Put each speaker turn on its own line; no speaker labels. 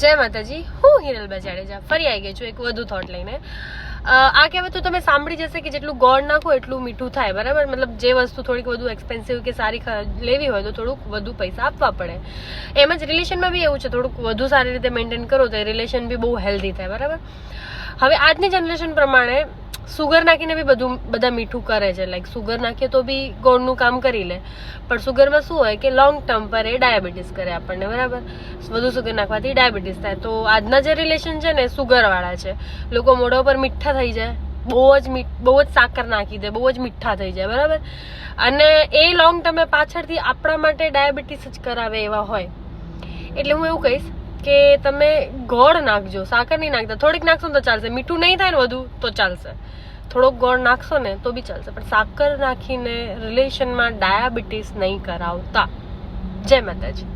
જય માતાજી, હું હિરલબા જાડેજા ફરી આવી ગઈ છું એક વધુ થોટ લઈને. આ કહેવત તો તમે સાંભળી જશે કે જેટલું ગોળ નાખો એટલું મીઠું થાય, બરાબર? મતલબ જે વસ્તુ થોડીક વધુ એક્સપેન્સિવ કે સારી લેવી હોય તો થોડુંક વધુ પૈસા આપવા પડે. એમ જ રિલેશનમાં બી એવું છે, થોડુંક વધુ સારી રીતે મેન્ટેન કરો તો એ રિલેશન બી બહુ હેલ્ધી થાય, બરાબર? હવે આજની જનરેશન પ્રમાણે સુગર નાખીને બી બધા મીઠું કરે છે. લાઈક સુગર નાખીએ તો બી ગોળનું કામ કરી લે, પણ સુગરમાં શું હોય કે લોંગ ટર્મ પર એ ડાયાબિટીસ કરે આપણને, બરાબર? વધુ સુગર નાખવાથી ડાયાબિટીસ થાય. તો આજના જે રિલેશન છે ને સુગરવાળા છે. લોકો મોઢા ઉપર મીઠા થઈ જાય, બહુ જ સાકર નાખી દે, બહુ જ મીઠા થઈ જાય, બરાબર? અને એ લોંગ ટર્મે પાછળથી આપણા માટે ડાયાબિટીસ જ કરાવે એવા હોય. એટલે હું એવું કહીશ કે તમે ગોળ નાખજો, સાકર નહીં નાખતા. થોડીક નાખશો ને તો ચાલશે, મીઠું નહીં થાય ને વધુ તો ચાલશે. થોડોક ગોળ નાખશો ને તો બી ચાલશે, પણ સાકર નાખીને રિલેશનમાં ડાયાબિટીસ નહીં કરાવતા. જય માતાજી.